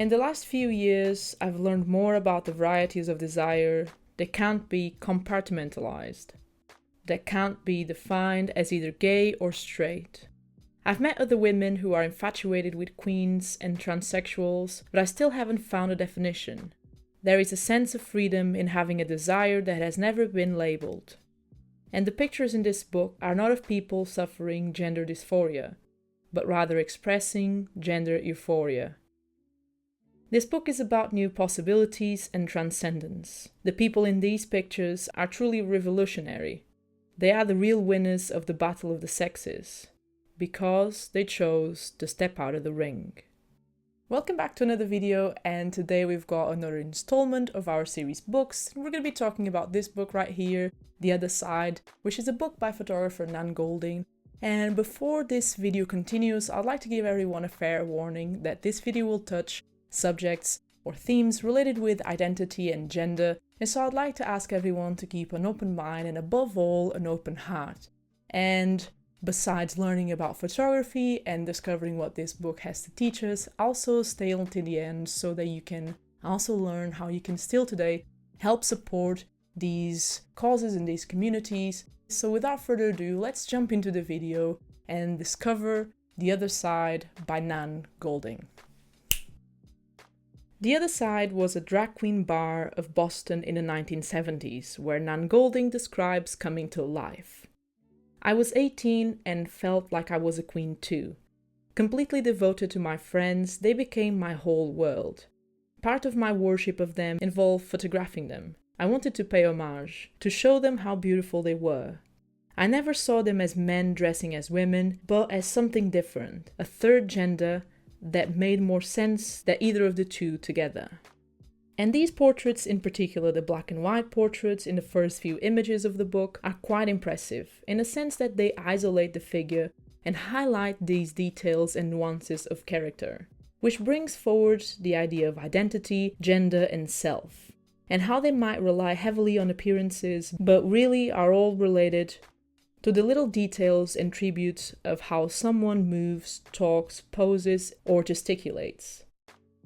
In the last few years, I've learned more about the varieties of desire that can't be compartmentalized, that can't be defined as either gay or straight. I've met other women who are infatuated with queens and transsexuals, but I still haven't found a definition. There is a sense of freedom in having a desire that has never been labeled. And the pictures in this book are not of people suffering gender dysphoria, but rather expressing gender euphoria. This book is about new possibilities and transcendence. The people in these pictures are truly revolutionary. They are the real winners of the battle of the sexes, because they chose to step out of the ring. Welcome back to another video, and today we've got another installment of our series books. We're going to be talking about this book right here, The Other Side, which is a book by photographer Nan Goldin. And before this video continues, I'd like to give everyone a fair warning that this video will touch subjects or themes related with identity and gender, and so I'd like to ask everyone to keep an open mind and above all an open heart. And besides learning about photography and discovering what this book has to teach us, also stay until the end so that you can also learn how you can still today help support these causes in these communities. So without further ado, let's jump into the video and discover The Other Side by Nan Goldin. The Other Side was a drag queen bar of Boston in the 1970s, where Nan Goldin describes coming to life. I was 18 and felt like I was a queen too. Completely devoted to my friends, they became my whole world. Part of my worship of them involved photographing them. I wanted to pay homage, to show them how beautiful they were. I never saw them as men dressing as women, but as something different, a third gender that made more sense than either of the two together. And these portraits, in particular the black and white portraits in the first few images of the book, are quite impressive, in the sense that they isolate the figure and highlight these details and nuances of character, which brings forward the idea of identity, gender and self, and how they might rely heavily on appearances, but really are all related to the little details and tributes of how someone moves, talks, poses, or gesticulates.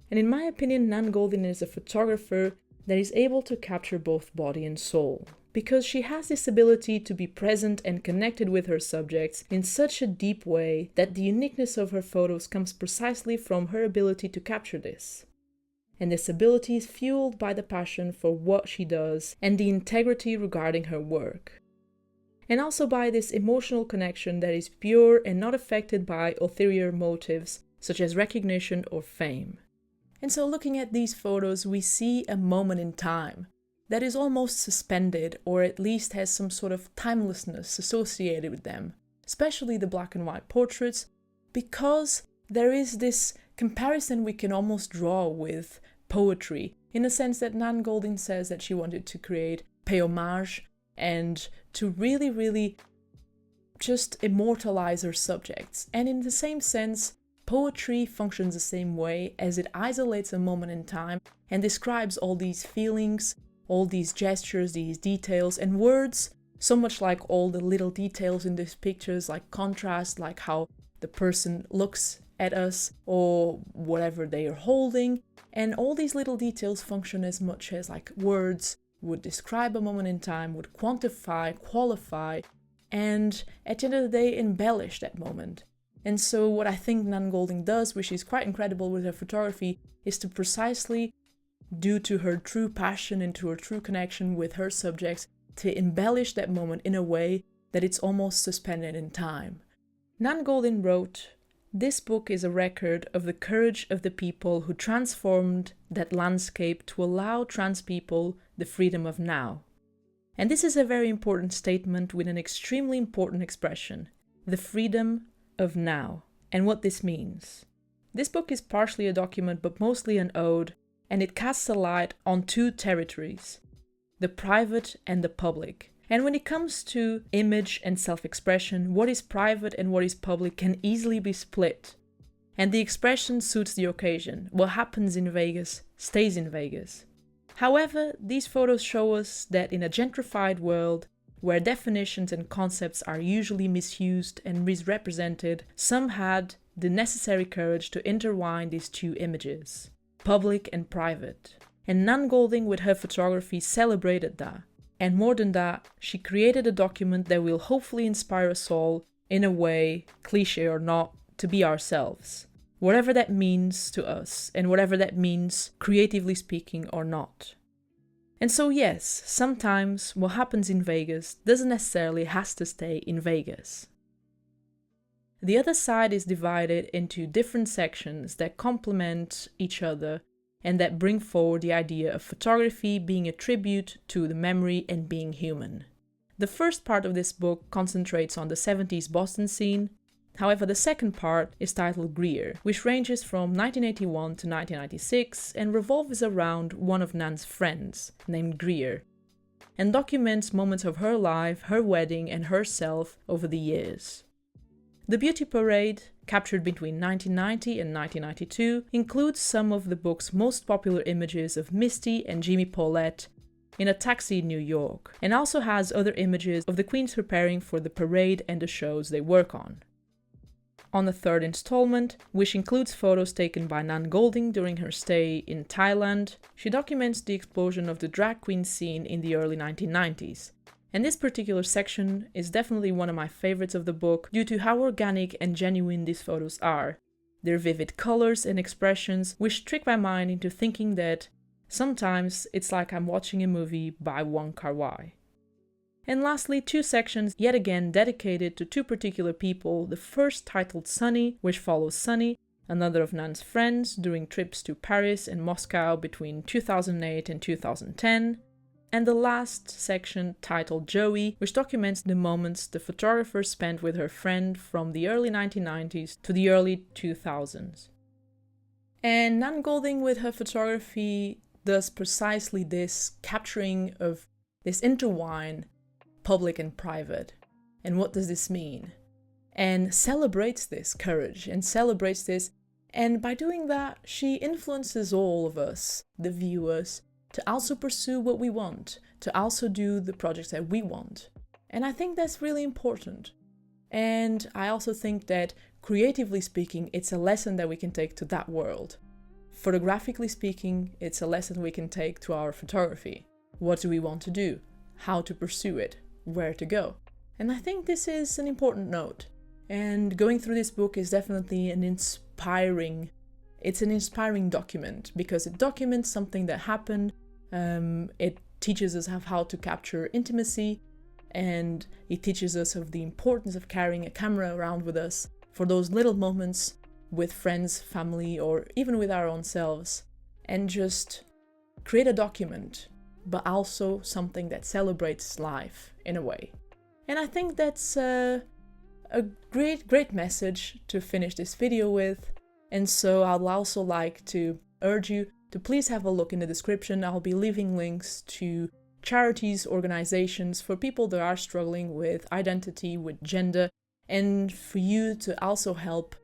And in my opinion, Nan Goldin is a photographer that is able to capture both body and soul, because she has this ability to be present and connected with her subjects in such a deep way that the uniqueness of her photos comes precisely from her ability to capture this. And this ability is fueled by the passion for what she does and the integrity regarding her work. And also by this emotional connection that is pure and not affected by ulterior motives such as recognition or fame. And so looking at these photos, we see a moment in time that is almost suspended, or at least has some sort of timelessness associated with them, especially the black and white portraits, because there is this comparison we can almost draw with poetry, in the sense that Nan Goldin says that she wanted to pay homage, and to really just immortalize her subjects. And in the same sense, poetry functions the same way, as it isolates a moment in time and describes all these feelings, all these gestures, these details, and words, so much like all the little details in these pictures, like contrast, like how the person looks at us or whatever they are holding. And all these little details function as much as like words would describe a moment in time, would quantify, qualify, and at the end of the day embellish that moment. And so what I think Nan Goldin does, which is quite incredible with her photography, is to precisely, due to her true passion and to her true connection with her subjects, to embellish that moment in a way that it's almost suspended in time. Nan Goldin wrote, "This book is a record of the courage of the people who transformed that landscape to allow trans people the freedom of now." And this is a very important statement with an extremely important expression, the freedom of now, and what this means. This book is partially a document but mostly an ode, and it casts a light on two territories, the private and the public. And when it comes to image and self-expression, what is private and what is public can easily be split. And the expression suits the occasion. What happens in Vegas stays in Vegas. However, these photos show us that in a gentrified world, where definitions and concepts are usually misused and misrepresented, some had the necessary courage to intertwine these two images. public and private. And Nan Goldin with her photography celebrated that. And more than that, she created a document that will hopefully inspire us all, in a way, cliché or not, to be ourselves. Whatever that means to us, and whatever that means, creatively speaking or not. And so yes, sometimes what happens in Vegas doesn't necessarily have to stay in Vegas. The other side is divided into different sections that complement each other and that bring forward the idea of photography being a tribute to the memory and being human. The first part of this book concentrates on the 70s Boston scene. However, the second part is titled Greer, which ranges from 1981 to 1996 and revolves around one of Nan's friends, named Greer, and documents moments of her life, her wedding, and herself over the years. The beauty parade, captured between 1990 and 1992, includes some of the book's most popular images of Misty and Jimmy Paulette in a taxi in New York, and also has other images of the queens preparing for the parade and the shows they work on. On the third installment, which includes photos taken by Nan Goldin during her stay in Thailand, she documents the explosion of the drag queen scene in the early 1990s. And this particular section is definitely one of my favorites of the book due to how organic and genuine these photos are. Their vivid colors and expressions which trick my mind into thinking that sometimes it's like I'm watching a movie by Wong Kar-wai. And lastly, two sections yet again dedicated to two particular people, the first titled Sunny, which follows Sunny, another of Nan's friends, during trips to Paris and Moscow between 2008 and 2010, and the last section titled Joey, which documents the moments the photographer spent with her friend from the early 1990s to the early 2000s. And Nan Goldin with her photography does precisely this, capturing of this intertwine, public and private. And what does this mean? And celebrates this courage and celebrates this, and by doing that, she influences all of us, the viewers, to also pursue what we want, to also do the projects that we want. And I think that's really important. And I also think that, creatively speaking, it's a lesson that we can take to that world. Photographically speaking, it's a lesson we can take to our photography. What do we want to do? How to pursue it? Where to go? And I think this is an important note. And going through this book is definitely an inspiring document because it documents something that happened. It teaches us how to capture intimacy, and it teaches us of the importance of carrying a camera around with us for those little moments with friends, family, or even with our own selves, and just create a document, but also something that celebrates life in a way. And I think that's a great message to finish this video with. And so I'd also like to urge you to please have a look in the description. I'll be leaving links to charities, organizations for people that are struggling with identity, with gender, and for you to also help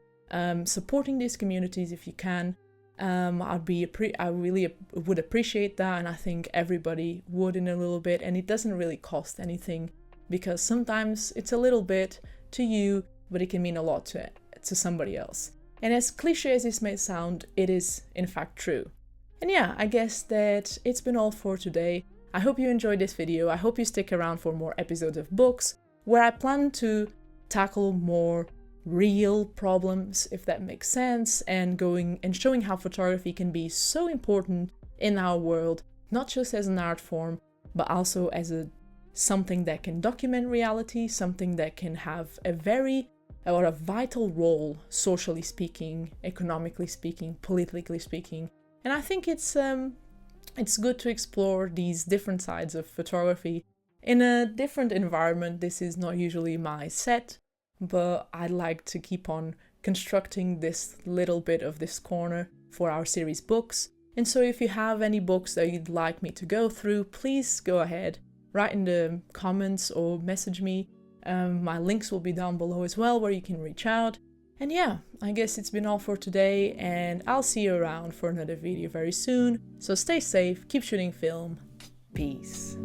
supporting these communities if you can. I really would appreciate that, and I think everybody would in a little bit, and it doesn't really cost anything because sometimes it's a little bit to you, but it can mean a lot to somebody else. And as cliche as this may sound, it is in fact true. And yeah, I guess that it's been all for today. I hope you enjoyed this video. I hope you stick around for more episodes of books, where I plan to tackle more real problems, if that makes sense, and going and showing how photography can be so important in our world, not just as an art form, but also as something that can document reality, something that can have a vital role, socially speaking, economically speaking, politically speaking. And I think it's good to explore these different sides of photography in a different environment. This is not usually my set, but I'd like to keep on constructing this little bit of this corner for our series books. And so if you have any books that you'd like me to go through, please go ahead, write in the comments or message me. My links will be down below as well, where you can reach out. And yeah, I guess it's been all for today, and I'll see you around for another video very soon. So stay safe, keep shooting film. Peace.